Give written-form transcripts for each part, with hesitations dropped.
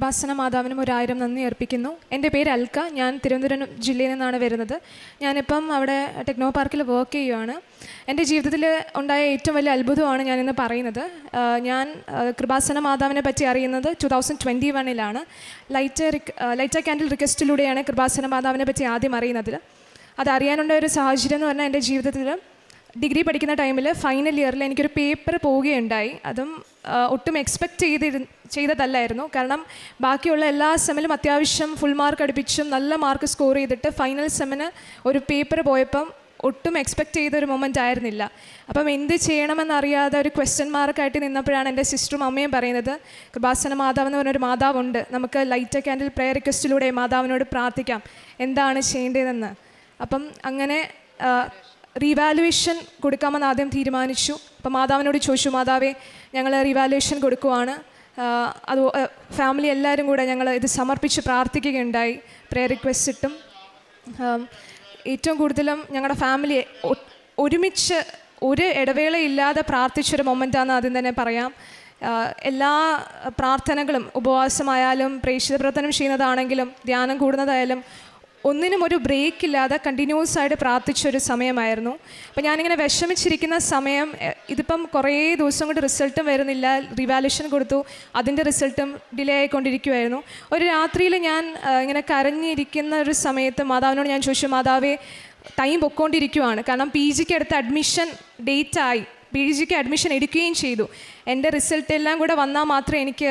കൃപാസന മാതാവിനും 1000 നന്ദി അർപ്പിക്കുന്നു. എൻ്റെ പേര് അൽക്ക. ഞാൻ തിരുവനന്തപുരം ജില്ലയിൽ നിന്നാണ് വരുന്നത്. ഞാനിപ്പം അവിടെ ടെക്നോ പാർക്കിൽ വർക്ക് ചെയ്യുകയാണ്. എൻ്റെ ജീവിതത്തിൽ ഉണ്ടായ ഏറ്റവും വലിയ അത്ഭുതമാണ് ഞാനിന്ന് പറയുന്നത്. ഞാൻ കൃപാസന മാതാവിനെ പറ്റി അറിയുന്നത് 2021 ലൈറ്റർ ക്യാൻഡിൽ റിക്വസ്റ്റിലൂടെയാണ് കൃപാസന മാതാവിനെ പറ്റി ആദ്യം അറിയുന്നത്. അതറിയാനുണ്ടായ ഒരു സാഹചര്യം എന്ന് പറഞ്ഞാൽ എൻ്റെ ജീവിതത്തിൽ ഡിഗ്രി പഠിക്കുന്ന ടൈമിൽ ഫൈനൽ ഇയറിൽ എനിക്കൊരു പേപ്പർ പോവുകയുണ്ടായി. അതും ഒട്ടും എക്സ്പെക്റ്റ് ചെയ്തതല്ലായിരുന്നു. കാരണം ബാക്കിയുള്ള എല്ലാ സെമ്മിലും അത്യാവശ്യം ഫുൾ മാർക്ക് അടുപ്പിച്ചും നല്ല മാർക്ക് സ്കോർ ചെയ്തിട്ട് ഫൈനൽ സെമ്മിന് ഒരു പേപ്പർ പോയപ്പം ഒട്ടും എക്സ്പെക്റ്റ് ചെയ്തൊരു മൊമെൻ്റ് ആയിരുന്നില്ല. അപ്പം എന്ത് ചെയ്യണമെന്നറിയാതെ ഒരു ക്വസ്റ്റ്യൻ മാർക്കായിട്ട് നിന്നപ്പോഴാണ് എൻ്റെ സിസ്റ്ററും അമ്മയും പറയുന്നത്, കൃപാസന മാതാവ് എന്ന് പറഞ്ഞൊരു മാതാവുണ്ട്, നമുക്ക് ലൈറ്റർ ക്യാൻഡിൽ പ്രെയർ റിക്വസ്റ്റിലൂടെ മാതാവിനോട് പ്രാർത്ഥിക്കാം, എന്താണ് ചെയ്യേണ്ടതെന്ന്. അപ്പം അങ്ങനെ റീവാലുവേഷൻ കൊടുക്കാമെന്ന് ആദ്യം തീരുമാനിച്ചു. അപ്പം മാതാവിനോട് ചോദിച്ചു, മാതാവേ ഞങ്ങൾ റീവാലുവേഷൻ കൊടുക്കുവാണ്, അത് ഫാമിലി എല്ലാവരും കൂടെ ഞങ്ങൾ ഇത് സമർപ്പിച്ച് പ്രാർത്ഥിക്കുകയുണ്ടായി. പ്രെയർ റിക്വസ്റ്റ് ഇട്ടും ഏറ്റവും കൂടുതലും ഞങ്ങളുടെ ഫാമിലി ഒരുമിച്ച് ഒരു ഇടവേളയില്ലാതെ പ്രാർത്ഥിച്ചൊരു മൊമെൻ്റാണെന്ന് ആദ്യം തന്നെ പറയാം. എല്ലാ പ്രാർത്ഥനകളും ഉപവാസമായാലും പ്രേക്ഷിത പ്രവർത്തനം ചെയ്യുന്നതാണെങ്കിലും ധ്യാനം കൂടുന്നതായാലും ഒന്നിനും ഒരു ബ്രേക്ക് ഇല്ലാതെ കണ്ടിന്യൂസ് ആയിട്ട് പ്രാർത്ഥിച്ചൊരു സമയമായിരുന്നു. അപ്പോൾ ഞാനിങ്ങനെ വിഷമിച്ചിരിക്കുന്ന സമയം, ഇതിപ്പം കുറേ ദിവസം കൊണ്ട് റിസൾട്ടും വരുന്നില്ല, റിവാലുവേഷൻ കൊടുത്തു, അതിൻ്റെ റിസൾട്ടും ഡിലേ ആയിക്കൊണ്ടിരിക്കുമായിരുന്നു. ഒരു രാത്രിയിൽ ഞാൻ ഇങ്ങനെ കരഞ്ഞിരിക്കുന്ന ഒരു സമയത്ത് മാതാവിനോട് ഞാൻ ചോദിച്ചു, മാതാവേ ടൈം പൊയ്ക്കൊണ്ടിരിക്കുവാണ്, കാരണം PGക്ക് അടുത്ത അഡ്മിഷൻ ഡേറ്റ് ആയി, PGക്ക് അഡ്മിഷൻ എടുക്കുകയും ചെയ്തു. എൻ്റെ റിസൾട്ട് എല്ലാം കൂടെ വന്നാൽ മാത്രമേ എനിക്ക്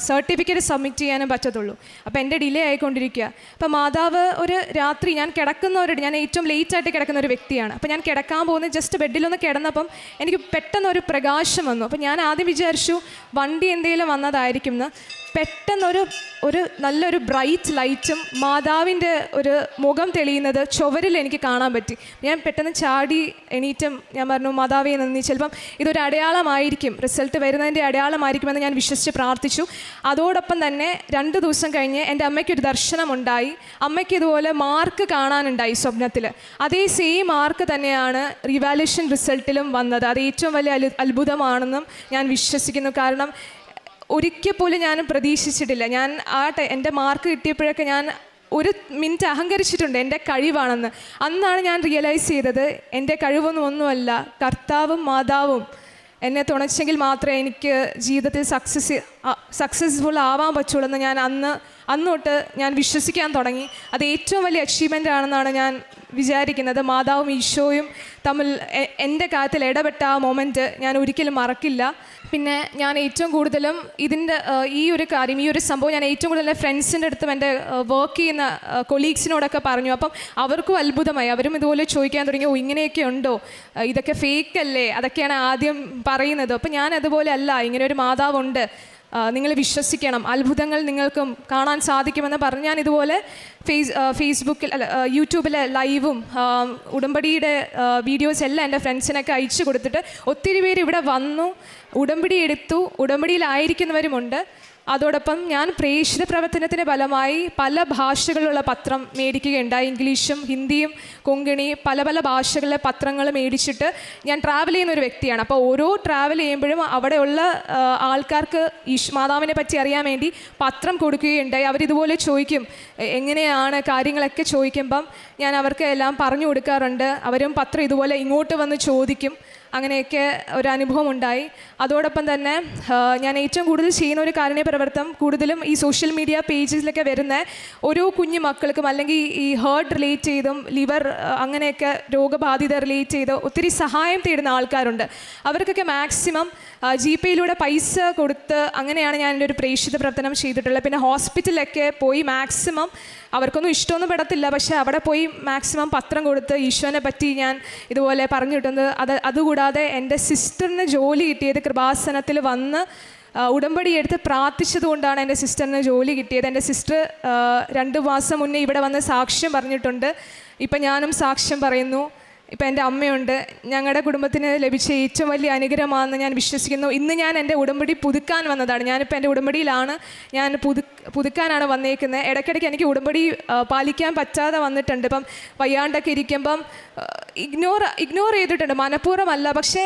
സർട്ടിഫിക്കറ്റ് സബ്മിറ്റ് ചെയ്യാനും പറ്റത്തുള്ളൂ. അപ്പോൾ എൻ്റെ ഡിലേ ആയിക്കൊണ്ടിരിക്കുക. അപ്പോൾ മാതാവ് ഒരു രാത്രി ഞാൻ ഏറ്റവും ലേറ്റായിട്ട് കിടക്കുന്ന ഒരു വ്യക്തിയാണ്. അപ്പോൾ ഞാൻ കിടക്കാൻ പോകുന്ന ജസ്റ്റ് ബെഡിലൊന്ന് കിടന്നപ്പം എനിക്ക് പെട്ടെന്നൊരു പ്രകാശം വന്നു. അപ്പോൾ ഞാൻ ആദ്യം വിചാരിച്ചു വണ്ടി എന്തെങ്കിലും വന്നതായിരിക്കും എന്ന്. പെട്ടെന്നൊരു നല്ലൊരു ബ്രൈറ്റ് ലൈറ്റും മാതാവിൻ്റെ ഒരു മുഖം തെളിയുന്നത് ചുവരിൽ എനിക്ക് കാണാൻ പറ്റി. ഞാൻ പെട്ടെന്ന് ചാടി എണീറ്റും ഞാൻ പറഞ്ഞു, മാതാവേ നന്ദി, ചിലപ്പം ഇതൊരു അടയാളമായിരിക്കും, റിസൾട്ട് വരുന്നതിൻ്റെ അടയാളമായിരിക്കുമെന്ന് ഞാൻ വിശ്വസിച്ച് പ്രാർത്ഥിച്ചു. അതോടൊപ്പം തന്നെ 2 ദിവസം കഴിഞ്ഞ് എൻ്റെ അമ്മയ്ക്കൊരു ദർശനമുണ്ടായി. അമ്മയ്ക്ക് ഇതുപോലെ മാർക്ക് കാണാനുണ്ടായി സ്വപ്നത്തിൽ. അതേ സെയിം മാർക്ക് തന്നെയാണ് റിവാലുവേഷൻ റിസൾട്ടിലും വന്നത്. അത് ഏറ്റവും വലിയ അത്ഭുതമാണെന്നും ഞാൻ വിശ്വസിക്കുന്നു. കാരണം ഒരിക്കൽ പോലും ഞാൻ പ്രതീക്ഷിച്ചിട്ടില്ല. ഞാൻ എൻ്റെ മാർക്ക് കിട്ടിയപ്പോഴൊക്കെ ഞാൻ ഒരു മിനിറ്റ് അഹങ്കരിച്ചിട്ടുണ്ട്, എൻ്റെ കഴിവാണെന്ന്. അന്നാണ് ഞാൻ റിയലൈസ് ചെയ്തത് എൻ്റെ കഴിവൊന്നുമല്ല, കർത്താവും മാതാവും എന്നെ തുണച്ചെങ്കിൽ മാത്രമേ എനിക്ക് ജീവിതത്തിൽ സക്സസ്ഫുൾ ആവാൻ പറ്റുള്ളൂ എന്ന് ഞാൻ അന്ന് തൊട്ട് ഞാൻ വിശ്വസിക്കാൻ തുടങ്ങി. അത് ഏറ്റവും വലിയ അച്ചീവ്മെൻ്റ് ആണെന്നാണ് ഞാൻ വിചാരിക്കുന്നത്. മാതാവും ഈശോയും തമ്മിൽ എൻ്റെ കാര്യത്തിൽ ഇടപെട്ട ആ മൊമെൻറ്റ് ഞാൻ ഒരിക്കലും മറക്കില്ല. പിന്നെ ഞാൻ ഏറ്റവും കൂടുതലും ഈ ഒരു സംഭവം ഞാൻ ഏറ്റവും കൂടുതൽ എൻ്റെ ഫ്രണ്ട്സിൻ്റെ അടുത്തും എൻ്റെ വർക്ക് ചെയ്യുന്ന കൊളീഗ്സിനോടൊക്കെ പറഞ്ഞു. അപ്പം അവർക്കും അത്ഭുതമായി. അവരും ഇതുപോലെ ചോദിക്കാൻ തുടങ്ങി, ഇങ്ങനെയൊക്കെ ഉണ്ടോ, ഇതൊക്കെ ഫേക്ക് അല്ലേ, അതൊക്കെയാണ് ആദ്യം പറയുന്നത്. അപ്പം ഞാൻ അതുപോലെ അല്ല, ഇങ്ങനെ ഒരു മാതാവുണ്ട്, നിങ്ങൾ വിശ്വസിക്കണം, അത്ഭുതങ്ങൾ നിങ്ങൾക്കും കാണാൻ സാധിക്കുമെന്ന് പറഞ്ഞ് ഞാൻ ഇതുപോലെ ഫേസ്ബുക്കിൽ യൂട്യൂബിലെ ലൈവും ഉടമ്പടിയുടെ വീഡിയോസ് എല്ലാം എൻ്റെ ഫ്രണ്ട്സിനൊക്കെ അയച്ചു കൊടുത്തിട്ട് ഒത്തിരി പേര് ഇവിടെ വന്നു, ഉടമ്പടി എടുത്തു, ഉടമ്പടിയിലായിരിക്കുന്നവരുമുണ്ട്. അതോടൊപ്പം ഞാൻ പ്രേക്ഷിത പ്രവർത്തനത്തിൻ്റെ ഫലമായി പല ഭാഷകളിലുള്ള പത്രം മേടിക്കുകയുണ്ടായി. ഇംഗ്ലീഷും ഹിന്ദിയും കൊങ്കണി പല ഭാഷകളിലെ പത്രങ്ങൾ മേടിച്ചിട്ട് ഞാൻ ട്രാവൽ ചെയ്യുന്ന ഒരു വ്യക്തിയാണ്. അപ്പോൾ ഓരോ ട്രാവൽ ചെയ്യുമ്പോഴും അവിടെയുള്ള ആൾക്കാർക്ക് മാതാവിനെ പറ്റി അറിയാൻ വേണ്ടി പത്രം കൊടുക്കുകയുണ്ടായി. അവരിതുപോലെ ചോദിക്കും, എങ്ങനെയാണ് കാര്യങ്ങളൊക്കെ ചോദിക്കുമ്പം ഞാൻ അവർക്ക് എല്ലാം പറഞ്ഞു കൊടുക്കാറുണ്ട്. അവരും പത്രം ഇതുപോലെ ഇങ്ങോട്ട് വന്ന് ചോദിക്കും. അങ്ങനെയൊക്കെ ഒരു അനുഭവം ഉണ്ടായി. അതോടൊപ്പം തന്നെ ഞാൻ ഏറ്റവും കൂടുതൽ ചെയ്യുന്ന ഒരു കാരുണ്യ പ്രവർത്തനം, കൂടുതലും ഈ സോഷ്യൽ മീഡിയ പേജിലൊക്കെ വരുന്ന ഓരോ കുഞ്ഞു മക്കൾക്കും അല്ലെങ്കിൽ ഈ ഹേർട്ട് റിലേറ്റ് ചെയ്തും ലിവർ അങ്ങനെയൊക്കെ രോഗബാധിത റിലേറ്റ് ചെയ്ത് ഒത്തിരി സഹായം തേടുന്ന ആൾക്കാരുണ്ട്. അവർക്കൊക്കെ മാക്സിമം GPയിലൂടെ പൈസ കൊടുത്ത് അങ്ങനെയാണ് ഞാൻ എൻ്റെ ഒരു പ്രേക്ഷിത പ്രവർത്തനം ചെയ്തിട്ടുള്ളത്. പിന്നെ ഹോസ്പിറ്റലിലൊക്കെ പോയി മാക്സിമം, അവർക്കൊന്നും ഇഷ്ടമൊന്നും പെടത്തില്ല, പക്ഷേ അവിടെ പോയി മാക്സിമം പത്രം കൊടുത്ത് ഈശോനെ പറ്റി ഞാൻ ഇതുപോലെ പറഞ്ഞു കിട്ടുന്നത്. അതുകൂടാതെ എൻ്റെ സിസ്റ്ററിന് ജോലി കിട്ടിയത് കൃപാസനത്തിൽ വന്ന് ഉടമ്പടി എടുത്ത് പ്രാർത്ഥിച്ചത് കൊണ്ടാണ് എൻ്റെ സിസ്റ്ററിന് ജോലി കിട്ടിയത്. എൻ്റെ സിസ്റ്റർ 2 മാസം മുന്നേ ഇവിടെ വന്ന് സാക്ഷ്യം പറഞ്ഞിട്ടുണ്ട്. ഇപ്പം ഞാനും സാക്ഷ്യം പറയുന്നു. ഇപ്പം എൻ്റെ അമ്മയുണ്ട്. ഞങ്ങളുടെ കുടുംബത്തിന് ലഭിച്ച ഏറ്റവും വലിയ അനുഗ്രഹമാണെന്ന് ഞാൻ വിശ്വസിക്കുന്നു. ഇന്ന് ഞാൻ എൻ്റെ ഉടമ്പടി പുതുക്കാൻ വന്നതാണ്. ഞാനിപ്പോൾ എൻ്റെ ഉടമ്പടിയിലാണ്, ഞാൻ പുതുക്കാനാണ് വന്നേക്കുന്നത്. ഇടയ്ക്കിടയ്ക്ക് എനിക്ക് ഉടമ്പടി പാലിക്കാൻ പറ്റാതെ വന്നിട്ടുണ്ട്. ഇപ്പം വയ്യാണ്ടൊക്കെ ഇരിക്കുമ്പം ഇഗ്നോർ ചെയ്തിട്ടുണ്ട്, മനഃപൂർവ്വമല്ല. പക്ഷേ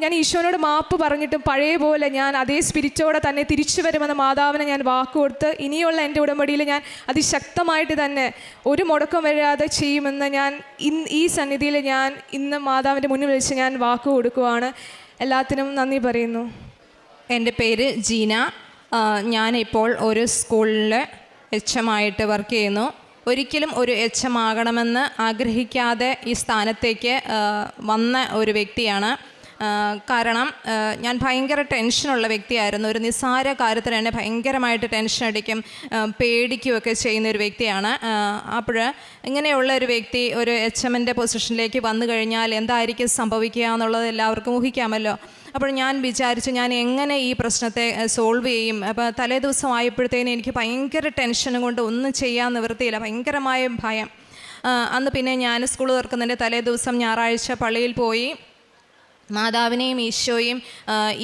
ഞാൻ ഈശോനോട് മാപ്പ് പറഞ്ഞിട്ടും പഴയ പോലെ ഞാൻ അതേ സ്പിരിറ്റോടെ തന്നെ തിരിച്ചു വരുമെന്ന് മാതാവിനെ ഞാൻ വാക്കുകൊടുത്ത് ഇനിയുള്ള എൻ്റെ ഉടമ്പടിയിൽ ഞാൻ അതിശക്തമായിട്ട് തന്നെ ഒരു മുടക്കം വരാതെ ചെയ്യുമെന്ന് ഞാൻ ഈ സന്നിധിയിൽ ഞാൻ ഇന്ന് മാതാവിൻ്റെ മുന്നിൽ വെച്ച് ഞാൻ വാക്ക് കൊടുക്കുവാണ്. എല്ലാത്തിനും നന്ദി പറയുന്നു. എൻ്റെ പേര് ജീന. ഞാനിപ്പോൾ ഒരു സ്കൂളിൽ HM ആയിട്ട് വർക്ക് ചെയ്യുന്നു. ഒരിക്കലും ഒരു HM ആകണമെന്ന് ആഗ്രഹിക്കാതെ ഈ സ്ഥാനത്തേക്ക് വന്ന ഒരു വ്യക്തിയാണ്. കാരണം ഞാൻ ഭയങ്കര ടെൻഷനുള്ള വ്യക്തിയായിരുന്നു. ഒരു നിസ്സാര കാര്യത്തിന് എന്നെ ഭയങ്കരമായിട്ട് ടെൻഷൻ അടിക്കും, പേടിക്കുകയൊക്കെ ചെയ്യുന്നൊരു വ്യക്തിയാണ്. അപ്പോൾ ഇങ്ങനെയുള്ള ഒരു വ്യക്തി ഒരു HMൻ്റെ പൊസിഷനിലേക്ക് വന്നു കഴിഞ്ഞാൽ എന്തായിരിക്കും സംഭവിക്കുക എന്നുള്ളത് എല്ലാവർക്കും ഊഹിക്കാമല്ലോ. അപ്പോൾ ഞാൻ വിചാരിച്ചു ഞാൻ എങ്ങനെ ഈ പ്രശ്നത്തെ സോൾവ് ചെയ്യും. അപ്പോൾ തലേ ദിവസം ആയപ്പോഴത്തേനും എനിക്ക് ഭയങ്കര ടെൻഷനും കൊണ്ട് ഒന്നും ചെയ്യാൻ നിവൃത്തിയില്ല, ഭയങ്കരമായ ഭയം. അന്ന് പിന്നെ ഞാൻ സ്കൂൾ തുറക്കുന്നതിൻ്റെ തലേ ദിവസം ഞായറാഴ്ച പള്ളിയിൽ പോയി മാതാവിനെയും ഈശോയും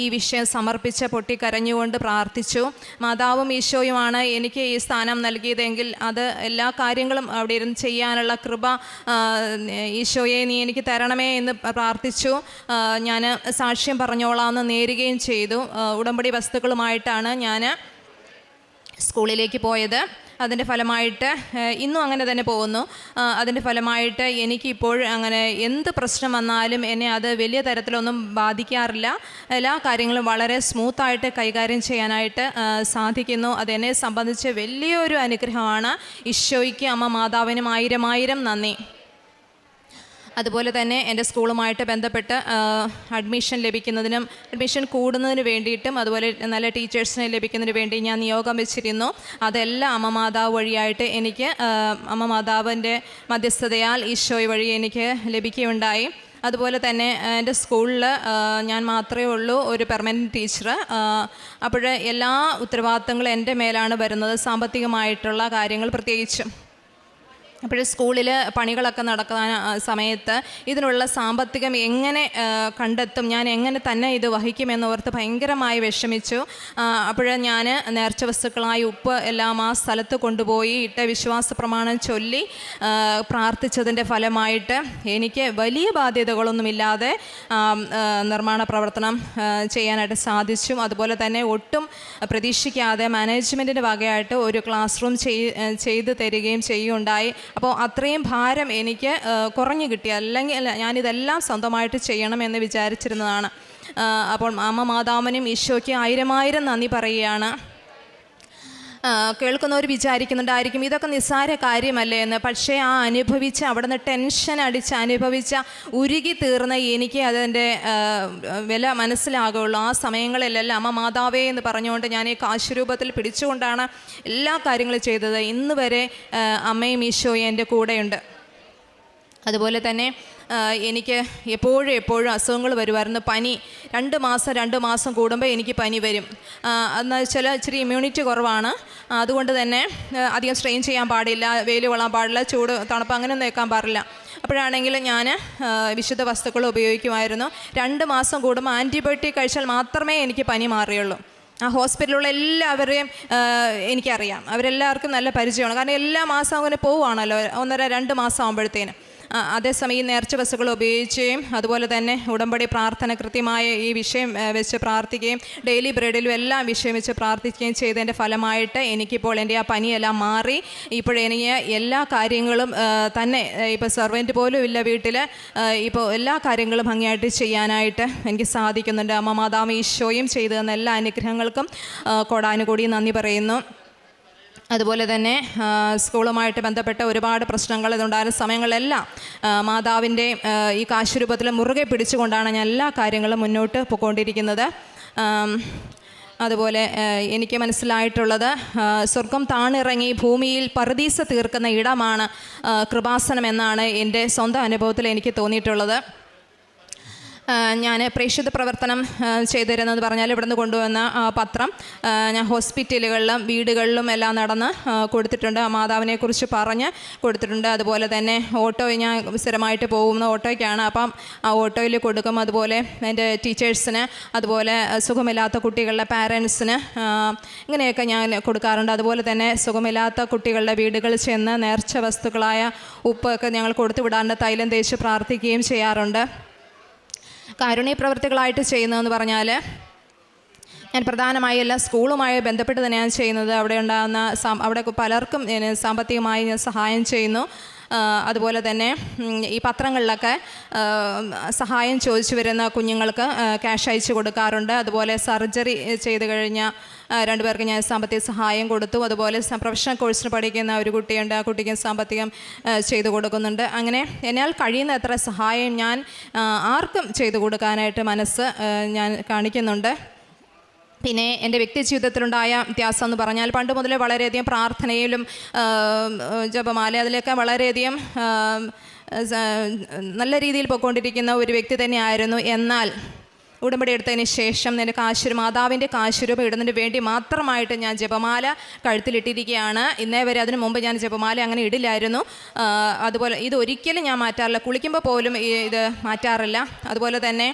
ഈ വിഷയം സമർപ്പിച്ച് പൊട്ടിക്കരഞ്ഞുകൊണ്ട് പ്രാർത്ഥിച്ചു. മാതാവും ഈശോയുമാണ് എനിക്ക് ഈ സ്ഥാനം നൽകിയതെങ്കിൽ അത് എല്ലാ കാര്യങ്ങളും അവിടെ ഇരുന്ന് ചെയ്യാനുള്ള കൃപ ഈശോയെ നീ എനിക്ക് തരണമേ എന്ന് പ്രാർത്ഥിച്ചു. ഞാൻ സാക്ഷ്യം പറഞ്ഞോളാമെന്ന് നേരുകയും ചെയ്തു. ഉടമ്പടി വസ്തുക്കളുമായിട്ടാണ് ഞാൻ സ്കൂളിലേക്ക് പോയത്. അതിൻ്റെ ഫലമായിട്ട് ഇന്നും അങ്ങനെ തന്നെ പോകുന്നു. അതിൻ്റെ ഫലമായിട്ട് എനിക്കിപ്പോൾ അങ്ങനെ എന്ത് പ്രശ്നം വന്നാലും എന്നെ അത് വലിയ തരത്തിലൊന്നും ബാധിക്കാറില്ല. എല്ലാ കാര്യങ്ങളും വളരെ സ്മൂത്തായിട്ട് കൈകാര്യം ചെയ്യാനായിട്ട് സാധിക്കുന്നു. അതെന്നെ സംബന്ധിച്ച് വലിയൊരു അനുഗ്രഹമാണ്. ഈശോയ്ക്ക് അമ്മ മാതാവിനും ആയിരം നന്ദി. അതുപോലെ തന്നെ എൻ്റെ സ്കൂളുമായിട്ട് ബന്ധപ്പെട്ട് അഡ്മിഷൻ ലഭിക്കുന്നതിനും അഡ്മിഷൻ കൂടുന്നതിന് വേണ്ടിയിട്ടും അതുപോലെ നല്ല ടീച്ചേഴ്സിനെ ലഭിക്കുന്നതിന് വേണ്ടി ഞാൻ നിയോഗം വെച്ചിരുന്നു. അതെല്ലാം അമ്മ മാതാവ് വഴിയായിട്ട് എനിക്ക് അമ്മ മാതാവിൻ്റെ മധ്യസ്ഥതയാൽ ഈശോയ് വഴി എനിക്ക് ലഭിക്കുകയുണ്ടായി. അതുപോലെ തന്നെ എൻ്റെ സ്കൂളിൽ ഞാൻ മാത്രമേ ഉള്ളൂ ഒരു പെർമനൻറ്റ് ടീച്ചർ. അപ്പോൾ എല്ലാ ഉത്തരവാദിത്തങ്ങളും എൻ്റെ മേലാണ് വരുന്നത്, സാമ്പത്തികമായിട്ടുള്ള കാര്യങ്ങൾ പ്രത്യേകിച്ചും. അപ്പോൾ സ്കൂളിൽ പണികളൊക്കെ നടക്കുന്ന സമയത്ത് ഇതിനുള്ള സാമ്പത്തികം എങ്ങനെ കണ്ടെത്തും, ഞാൻ എങ്ങനെ തന്നെ ഇത് വഹിക്കുമെന്നോർത്ത് ഭയങ്കരമായി വിഷമിച്ചു. അപ്പോൾ ഞാൻ നേർച്ച വസ്തുക്കളായി ഉപ്പ് എല്ലാം ആ സ്ഥലത്ത് കൊണ്ടുപോയി ഇട്ട് വിശ്വാസ പ്രമാണം ചൊല്ലി പ്രാർത്ഥിച്ചതിൻ്റെ ഫലമായിട്ട് എനിക്ക് വലിയ ബാധ്യതകളൊന്നുമില്ലാതെ നിർമ്മാണ പ്രവർത്തനം ചെയ്യാനായിട്ട് സാധിച്ചു. അതുപോലെ തന്നെ ഒട്ടും പ്രതീക്ഷിക്കാതെ മാനേജ്മെൻറ്റിൻ്റെ വകയായിട്ട് ഒരു ക്ലാസ് റൂം ചെയ്ത് തരികയും ചെയ്യുകയുണ്ടായി. അപ്പോൾ അത്രയും ഭാരം എനിക്ക് കുറഞ്ഞു കിട്ടി. അല്ലെങ്കിൽ ഞാനിതെല്ലാം സ്വന്തമായിട്ട് ചെയ്യണമെന്ന് വിചാരിച്ചിരുന്നതാണ്. അപ്പോൾ അമ്മ മാതാവിനും ഈശോയ്ക്ക് ആയിരം നന്ദി പറയുകയാണ്. കേൾക്കുന്നവർ വിചാരിക്കുന്നുണ്ടായിരിക്കും ഇതൊക്കെ നിസ്സാര കാര്യമല്ലേ എന്ന്. പക്ഷേ ആ അനുഭവിച്ച അവിടുന്ന് ടെൻഷൻ അടിച്ച് അനുഭവിച്ച ഉരുകി തീർന്ന എനിക്ക് അതിൻ്റെ വില മനസ്സിലാകുള്ളൂ. ആ സമയങ്ങളിലെല്ലാം അമ്മ മാതാവേ എന്ന് പറഞ്ഞുകൊണ്ട് ഞാൻ ഈ കാശുരൂപത്തിൽ പിടിച്ചുകൊണ്ടാണ് എല്ലാ കാര്യങ്ങളും ചെയ്തത്. ഇന്ന് വരെ അമ്മയും ഈശോയും എൻ്റെ കൂടെയുണ്ട്. അതുപോലെ തന്നെ എനിക്ക് എപ്പോഴും അസുഖങ്ങൾ വരുമായിരുന്നു. പനി 2 മാസം കൂടുമ്പോൾ എനിക്ക് പനി വരും. എന്ന് വെച്ചാൽ ഇച്ചിരി ഇമ്മ്യൂണിറ്റി കുറവാണ്. അതുകൊണ്ട് തന്നെ അധികം സ്ട്രെയിൻ ചെയ്യാൻ പാടില്ല, വെയിൽ കൊള്ളാൻ പാടില്ല, ചൂട് തണുപ്പ് അങ്ങനെയൊന്നും വെക്കാൻ പാടില്ല. അപ്പോഴാണെങ്കിൽ ഞാൻ വിശുദ്ധ വസ്തുക്കൾ ഉപയോഗിക്കുമായിരുന്നു. 2 മാസം കൂടുമ്പോൾ ആൻറ്റിബയോട്ടിക് കഴിച്ചാൽ മാത്രമേ എനിക്ക് പനി മാറിയുള്ളൂ. ആ ഹോസ്പിറ്റലിലുള്ള എല്ലാവരെയും എനിക്കറിയാം, അവരെല്ലാവർക്കും നല്ല പരിചയമാണ്. കാരണം എല്ലാ മാസം അങ്ങനെ പോവുകയാണല്ലോ, 1.5-2 മാസം ആകുമ്പോഴത്തേനും. അതേസമയം ഈ നേർച്ച വസ്തുക്കൾ ഉപയോഗിക്കുകയും അതുപോലെ തന്നെ ഉടമ്പടി പ്രാർത്ഥന കൃത്യമായ ഈ വിഷയം വെച്ച് പ്രാർത്ഥിക്കുകയും ഡെയിലി ബ്രെഡിലും എല്ലാം വിഷയം വെച്ച് പ്രാർത്ഥിക്കുകയും ചെയ്തതിൻ്റെ ഫലമായിട്ട് എനിക്കിപ്പോൾ എൻ്റെ ആ പനിയെല്ലാം മാറി. ഇപ്പോഴെനിക്ക് എല്ലാ കാര്യങ്ങളും തന്നെ ഇപ്പോൾ സെർവൻറ്റ് പോലും ഇല്ല വീട്ടിൽ, ഇപ്പോൾ എല്ലാ കാര്യങ്ങളും ഭംഗിയായിട്ട് ചെയ്യാനായിട്ട് എനിക്ക് സാധിക്കുന്നുണ്ട്. അമ്മ മാതാവ് ഈശോയും ചെയ്തു തന്ന എല്ലാ അനുഗ്രഹങ്ങൾക്കും കോടാനുകൂടി നന്ദി പറയുന്നു. അതുപോലെ തന്നെ സ്കൂളുമായിട്ട് ബന്ധപ്പെട്ട ഒരുപാട് പ്രശ്നങ്ങൾ ഇതുണ്ടായിരുന്ന സമയങ്ങളിലെല്ലാം മാതാവിൻ്റെ ഈ കാശുരൂപത്തിൽ മുറുകെ പിടിച്ചുകൊണ്ടാണ് ഞാൻ എല്ലാ കാര്യങ്ങളും മുന്നോട്ട് പോയിക്കൊണ്ടിരിക്കുന്നത്. അതുപോലെ എനിക്ക് മനസ്സിലായിട്ടുള്ളത് സ്വർഗം താണിറങ്ങി ഭൂമിയിൽ പറുദീസ തീർക്കുന്ന ഇടമാണ് കൃപാസനം എന്നാണ് എൻ്റെ സ്വന്തം അനുഭവത്തിൽ എനിക്ക് തോന്നിയിട്ടുള്ളത്. ഞാൻ പ്രേക്ഷിത പ്രവർത്തനം ചെയ്തിരുന്നതെന്ന് പറഞ്ഞാൽ ഇവിടുന്ന് കൊണ്ടുവന്ന പത്രം ഞാൻ ഹോസ്പിറ്റലുകളിലും വീടുകളിലും എല്ലാം നടന്ന് കൊടുത്തിട്ടുണ്ട്. മാതാവിനെക്കുറിച്ച് പറഞ്ഞ് കൊടുത്തിട്ടുണ്ട്. അതുപോലെ തന്നെ ഓട്ടോ ഞാൻ സ്ഥിരമായിട്ട് പോകുന്ന ഓട്ടോയ്ക്കാണ്. അപ്പം ആ ഓട്ടോയിൽ കൊടുക്കും. അതുപോലെ എൻ്റെ ടീച്ചേഴ്സിന്, അതുപോലെ സുഖമില്ലാത്ത കുട്ടികളുടെ പാരൻസിന് ഇങ്ങനെയൊക്കെ ഞാൻ കൊടുക്കാറുണ്ട്. അതുപോലെ തന്നെ സുഖമില്ലാത്ത കുട്ടികളുടെ വീടുകളിൽ ചെന്ന് നേർച്ച വസ്തുക്കളായ ഉപ്പൊക്കെ ഞങ്ങൾ കൊടുത്തു വിടാറുണ്ട്. തൈലം തേച്ച് പ്രാർത്ഥിക്കുകയും ചെയ്യാറുണ്ട്. കാരുണ്യ പ്രവൃത്തികളായിട്ട് ചെയ്യുന്നതെന്ന് പറഞ്ഞാൽ ഞാൻ പ്രധാനമായി എല്ലാ സ്കൂളുമായി ബന്ധപ്പെട്ട് തന്നെയാണ് ചെയ്യുന്നത്. അവിടെ ഉണ്ടാകുന്ന അവിടെ പലർക്കും സാമ്പത്തികമായി ഞാൻ സഹായം ചെയ്യുന്നു. അതുപോലെ തന്നെ ഈ പത്രങ്ങളിലൊക്കെ സഹായം ചോദിച്ചു വരുന്ന കുഞ്ഞുങ്ങൾക്ക് ക്യാഷ് അയച്ചു കൊടുക്കാറുണ്ട്. അതുപോലെ സർജറി ചെയ്ത് കഴിഞ്ഞ 2 പേർക്ക് ഞാൻ സാമ്പത്തിക സഹായം കൊടുത്തു. അതുപോലെ പ്രൊഫഷണൽ കോഴ്സിന് പഠിക്കുന്ന ഒരു കുട്ടിയുണ്ട്, ആ കുട്ടിക്ക് സാമ്പത്തികം ചെയ്തു കൊടുക്കുന്നുണ്ട്. അങ്ങനെ എന്നാൽ കഴിയുന്ന എത്ര സഹായം ഞാൻ ആർക്കും ചെയ്തു കൊടുക്കാനായിട്ട് മനസ്സ് ഞാൻ കാണിക്കുന്നുണ്ട്. പിന്നെ എൻ്റെ വ്യക്തി ജീവിതത്തിലുണ്ടായ വ്യത്യാസം എന്ന് പറഞ്ഞാൽ പണ്ട് മുതലേ വളരെയധികം പ്രാർത്ഥനയിലും ജപമാല അതിലൊക്കെ വളരെയധികം നല്ല രീതിയിൽ പോയിക്കൊണ്ടിരിക്കുന്ന ഒരു വ്യക്തി തന്നെയായിരുന്നു. എന്നാൽ ഉടമ്പടി എടുത്തതിന് ശേഷം എൻ്റെ മാതാവിൻ്റെ കാശുരൂപം ഇടുന്നതിന് വേണ്ടി മാത്രമായിട്ട് ഞാൻ ജപമാല കഴുത്തിലിട്ടിരിക്കുകയാണ്. ഇന്നേ വരെ അതിനു മുമ്പ് ഞാൻ ജപമാല അങ്ങനെ ഇടില്ലായിരുന്നു. അതുപോലെ ഇതൊരിക്കലും ഞാൻ മാറ്റാറില്ല, കുളിക്കുമ്പോൾ പോലും ഇത് മാറ്റാറില്ല. അതുപോലെ തന്നെ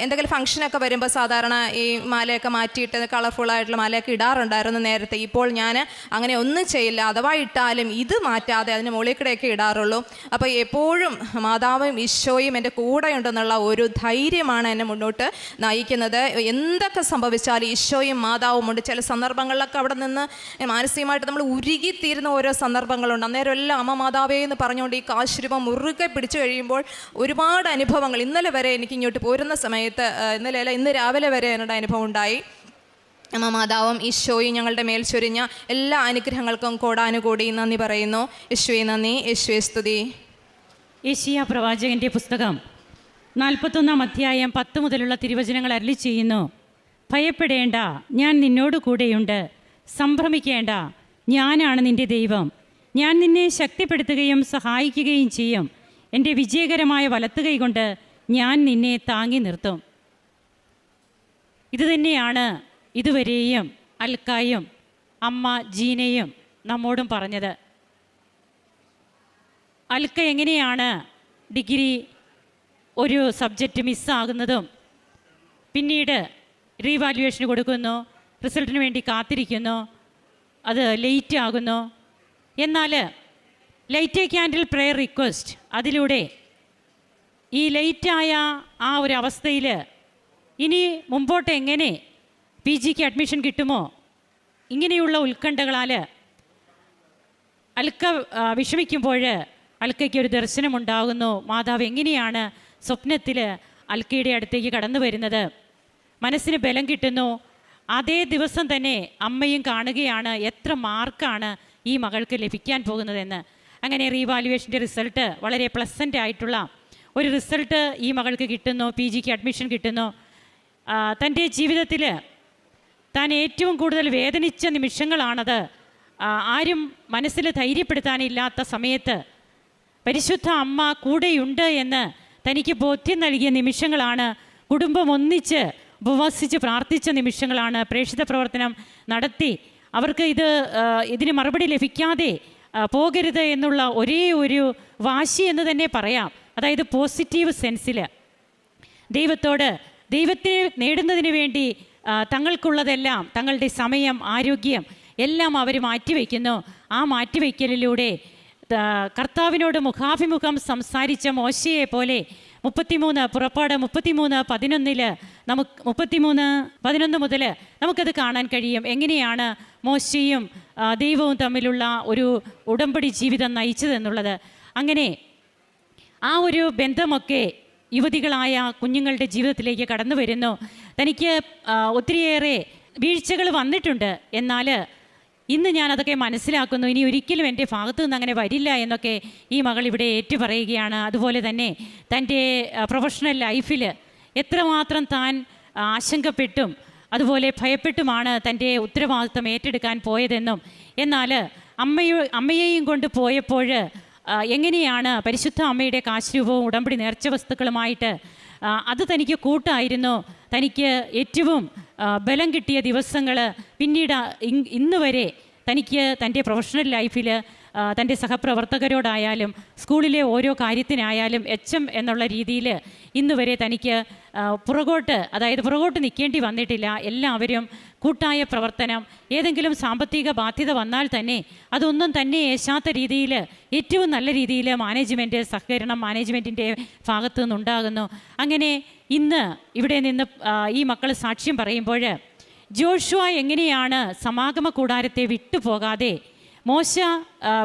എന്തെങ്കിലും ഫംഗ്ഷനൊക്കെ വരുമ്പോൾ സാധാരണ ഈ മാലയൊക്കെ മാറ്റിയിട്ട് കളർഫുള്ളായിട്ടുള്ള മാലയൊക്കെ ഇടാറുണ്ടായിരുന്നു നേരത്തെ. ഇപ്പോൾ ഞാൻ അങ്ങനെ ഒന്നും ചെയ്യില്ല. അഥവാ ഇട്ടാലും ഇത് മാറ്റാതെ അതിന് മുകളിൽക്കിടെയൊക്കെ ഇടാറുള്ളൂ. അപ്പോൾ എപ്പോഴും മാതാവും ഈശോയും എൻ്റെ കൂടെയുണ്ടെന്നുള്ള ഒരു ധൈര്യമാണ് എന്നെ മുന്നോട്ട് നയിക്കുന്നത്. എന്തൊക്കെ സംഭവിച്ചാലും ഈശോയും മാതാവും ഉണ്ട്. ചില സന്ദർഭങ്ങളിലൊക്കെ അവിടെ നിന്ന് മാനസികമായിട്ട് നമ്മൾ ഉരുകിത്തീരുന്ന ഓരോ സന്ദർഭങ്ങളുണ്ട്. അന്നേരം എല്ലാം അമ്മ മാതാവേ എന്ന് പറഞ്ഞുകൊണ്ട് ഈ കാശുരൂപം മുറുകെ പിടിച്ചു കഴിയുമ്പോൾ ഒരുപാട് അനുഭവങ്ങൾ ഇന്നലെ വരെ എനിക്ക് ഇങ്ങോട്ട് പോരുന്ന സമയത്ത് ഇന്ന് രാവിലെ വരെ എന്നോട് അനുഭവം ഉണ്ടായി. അമ്മ മാതാവും ഈശോയും ഞങ്ങളുടെ മേൽ ചൊരിഞ്ഞ എല്ലാ അനുഗ്രഹങ്ങൾക്കും കോടാനുകൂടി നന്ദി പറയുന്നു. യേശുവേ നന്ദി, യേശുവേ സ്തുതി. യെശയ്യാ പ്രവാചകൻ്റെ പുസ്തകം 41-ാം അധ്യായം 10 മുതലുള്ള തിരുവചനങ്ങൾ അരുളി ചെയ്യുന്നു. ഭയപ്പെടേണ്ട, ഞാൻ നിന്നോട് കൂടെയുണ്ട്. സംഭ്രമിക്കേണ്ട, ഞാനാണ് നിൻ്റെ ദൈവം. ഞാൻ നിന്നെ ശക്തിപ്പെടുത്തുകയും സഹായിക്കുകയും ചെയ്യും. എൻ്റെ വിജയകരമായ വലത്തുകൈ കൊണ്ട് ഞാൻ നിന്നെ താങ്ങി നിർത്തും. ഇതുതന്നെയാണ് ഇതുവരെയും അൽക്കായും അമ്മ ജീനയും നമ്മോടും പറഞ്ഞത്. അൽക്ക എങ്ങനെയാണ് ഡിഗ്രി ഒരു സബ്ജക്റ്റ് മിസ്സാകുന്നതും പിന്നീട് റീവാലുവേഷന് കൊടുക്കുന്നു, റിസൾട്ടിന് വേണ്ടി കാത്തിരിക്കുന്നു, അത് ലേറ്റ് ആകുന്നു. എന്നാൽ light A candle prayer request അതിലൂടെ ഈ ലേറ്റായ ആ ഒരു അവസ്ഥയിൽ ഇനി മുമ്പോട്ട് എങ്ങനെ PGക്ക് അഡ്മിഷൻ കിട്ടുമോ, ഇങ്ങനെയുള്ള ഉത്കണ്ഠകളാൽ അൽക്ക വിഷമിക്കുമ്പോൾ അൽക്കയ്ക്ക് ഒരു ദർശനമുണ്ടാകുന്നു. മാതാവ് എങ്ങനെയാണ് സ്വപ്നത്തിൽ അൽക്കയുടെ അടുത്തേക്ക് കടന്നു വരുന്നത്. മനസ്സിന് ബലം കിട്ടുന്നു. അതേ ദിവസം തന്നെ അമ്മയും കാണുകയാണ് എത്ര മാർക്കാണ് ഈ മകൾക്ക് ലഭിക്കാൻ പോകുന്നതെന്ന്. അങ്ങനെ റീവാലുവേഷൻ്റെ റിസൾട്ട് വളരെ പ്ലസൻ്റ് ആയിട്ടുള്ള ഒരു റിസൾട്ട് ഈ മകൾക്ക് കിട്ടുന്നു. PGക്ക് അഡ്മിഷൻ കിട്ടുന്നു. തൻ്റെ ജീവിതത്തിൽ താൻ ഏറ്റവും കൂടുതൽ വേദനിച്ച നിമിഷങ്ങളാണത്. ആരും മനസ്സിൽ ധൈര്യപ്പെടുത്താനില്ലാത്ത സമയത്ത് പരിശുദ്ധ അമ്മ കൂടെയുണ്ട് എന്ന് തനിക്ക് ബോധ്യം നൽകിയ നിമിഷങ്ങളാണ്. കുടുംബം ഒന്നിച്ച് ഉപവസിച്ച് പ്രാർത്ഥിച്ച നിമിഷങ്ങളാണ്. പ്രേക്ഷിത പ്രവർത്തനം നടത്തി അവർക്ക് ഇതിന് മറുപടി ലഭിക്കാതെ പോകരുത് എന്നുള്ള ഒരേ ഒരു വാശി എന്ന് തന്നെ പറയാം. അതായത് പോസിറ്റീവ് സെൻസിൽ ദൈവത്തെ നേടുന്നതിന് വേണ്ടി തങ്ങൾക്കുള്ളതെല്ലാം, തങ്ങളുടെ സമയം, ആരോഗ്യം എല്ലാം അവർ മാറ്റിവെക്കുന്നു. ആ മാറ്റിവെക്കലിലൂടെ കർത്താവിനോട് മുഖാഭിമുഖം സംസാരിച്ച മോശയെ പോലെ 33 പുറപ്പാട് 33:11 നമുക്ക് 33:11 മുതൽ നമുക്കത് കാണാൻ കഴിയും. എങ്ങനെയാണ് മോശയും ദൈവവും തമ്മിലുള്ള ഒരു ഉടമ്പടി ജീവിതം നയിച്ചതെന്നുള്ളത്. അങ്ങനെ ആ ഒരു ബന്ധമൊക്കെ യുവതികളായ കുഞ്ഞുങ്ങളുടെ ജീവിതത്തിലേക്ക് കടന്നു വരുന്നു. തനിക്ക് ഒത്തിരിയേറെ വീഴ്ചകൾ വന്നിട്ടുണ്ട്. എന്നാൽ ഇന്ന് ഞാനതൊക്കെ മനസ്സിലാക്കുന്നു. ഇനി ഒരിക്കലും എൻ്റെ ഭാഗത്തു നിന്ന് അങ്ങനെ വരില്ല എന്നൊക്കെ ഈ മകൾ ഇവിടെ ഏറ്റുപറയുകയാണ്. അതുപോലെ തന്നെ തൻ്റെ പ്രൊഫഷണൽ ലൈഫിൽ എത്രമാത്രം താൻ ആശങ്കപ്പെട്ടും അതുപോലെ ഭയപ്പെട്ടുമാണ് തൻ്റെ ഉത്തരവാദിത്വം ഏറ്റെടുക്കാൻ പോയതെന്നും, എന്നാൽ അമ്മയെയും കൊണ്ട് പോയപ്പോൾ എങ്ങനെയാണ് പരിശുദ്ധ അമ്മയുടെ കാശുരൂപവും ഉടമ്പടി നേർച്ച വസ്തുക്കളുമായിട്ട് അത് തനിക്ക് കൂട്ടായിരുന്നു. തനിക്ക് ഏറ്റവും ബലം കിട്ടിയ ദിവസങ്ങൾ പിന്നീട് ഇന്ന് വരെ തനിക്ക് തൻ്റെ പ്രൊഫഷണൽ ലൈഫിൽ തൻ്റെ സഹപ്രവർത്തകരോടായാലും സ്കൂളിലെ ഓരോ കാര്യത്തിനായാലും HM എന്നുള്ള രീതിയിൽ ഇന്ന് വരെ തനിക്ക് പുറകോട്ട് നിൽക്കേണ്ടി വന്നിട്ടില്ല. എല്ലാവരും കൂട്ടായ പ്രവർത്തനം, ഏതെങ്കിലും സാമ്പത്തിക ബാധ്യത വന്നാൽ തന്നെ അതൊന്നും തന്നെ ഏശാത്ത രീതിയിൽ ഏറ്റവും നല്ല രീതിയിൽ മാനേജ്മെൻറ്റ് സഹകരണം മാനേജ്മെൻറ്റിൻ്റെ ഭാഗത്തു നിന്നുണ്ടാകുന്നു. അങ്ങനെ ഇന്ന് ഇവിടെ നിന്ന് ഈ മക്കൾ സാക്ഷ്യം പറയുമ്പോൾ ജോഷുവ എങ്ങനെയാണ് സമാഗമ കൂടാരത്തെ വിട്ടുപോകാതെ, മോശ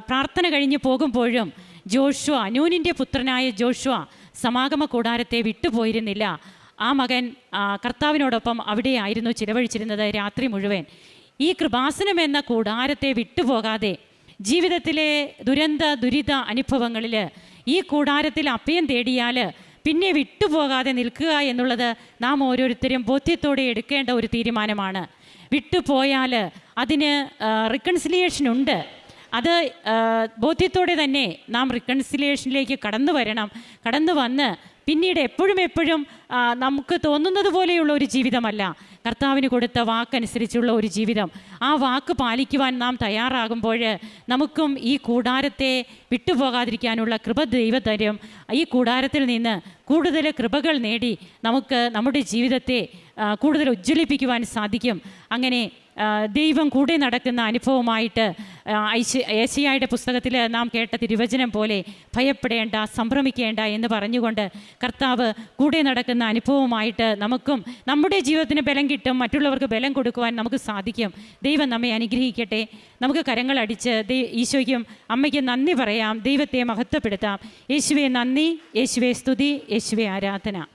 പ്രാർത്ഥന കഴിഞ്ഞ് പോകുമ്പോഴും ജോഷുവ, നൂനിൻ്റെ പുത്രനായ ജോഷുവ സമാഗമ കൂടാരത്തെ വിട്ടുപോയിരുന്നില്ല. ആ മകൻ കർത്താവിനോടൊപ്പം അവിടെയായിരുന്നു ചിലവഴിച്ചിരുന്നത് രാത്രി മുഴുവൻ. ഈ കൃപാസനം എന്ന കൂടാരത്തെ വിട്ടുപോകാതെ ജീവിതത്തിലെ ദുരിത അനുഭവങ്ങളിൽ ഈ കൂടാരത്തിൽ അഭയം തേടിയാൽ പിന്നെ വിട്ടുപോകാതെ നിൽക്കുക എന്നുള്ളത് നാം ഓരോരുത്തരും ബോധ്യത്തോടെ എടുക്കേണ്ട ഒരു തീരുമാനമാണ്. വിട്ടുപോയാൽ അതിന് റിക്കൺസിലിയേഷൻ ഉണ്ട്. അത് ബോധ്യത്തോടെ തന്നെ നാം റിക്കൺസിലിയേഷനിലേക്ക് കടന്നു വന്ന് പിന്നീട് എപ്പോഴും നമുക്ക് തോന്നുന്നത് പോലെയുള്ള ഒരു ജീവിതമല്ല, കർത്താവിന് കൊടുത്ത വാക്കനുസരിച്ചുള്ള ഒരു ജീവിതം. ആ വാക്ക് പാലിക്കുവാൻ നാം തയ്യാറാകുമ്പോൾ നമുക്കും ഈ കൂടാരത്തെ വിട്ടുപോകാതിരിക്കാനുള്ള കൃപ ദൈവം തരും. ഈ കൂടാരത്തിൽ നിന്ന് കൂടുതൽ കൃപകൾ നേടി നമുക്ക് നമ്മുടെ ജീവിതത്തെ കൂടുതൽ ഉജ്ജ്വലിപ്പിക്കുവാൻ സാധിക്കും. അങ്ങനെ ദൈവം കൂടെ നടക്കുന്ന അനുഭവമായിട്ട് ഏശയ്യായുടെ പുസ്തകത്തിൽ നാം കേട്ട തിരുവചനം പോലെ ഭയപ്പെടേണ്ട, സംഭ്രമിക്കേണ്ട എന്ന് പറഞ്ഞുകൊണ്ട് കർത്താവ് കൂടെ നടക്കുന്ന അനുഭവമായിട്ട് നമുക്കും നമ്മുടെ ജീവിതത്തിന് ബലം കിട്ടും, മറ്റുള്ളവർക്ക് ബലം കൊടുക്കുവാൻ നമുക്ക് സാധിക്കും. ദൈവം നമ്മെ അനുഗ്രഹിക്കട്ടെ. നമുക്ക് കരങ്ങളടിച്ച് ഈശോയ്ക്കും അമ്മയ്ക്കും നന്ദി പറയാം, ദൈവത്തെ മഹത്വപ്പെടുത്താം. യേശുവെ നന്ദി, യേശുവെ സ്തുതി, യേശുവെ ആരാധന.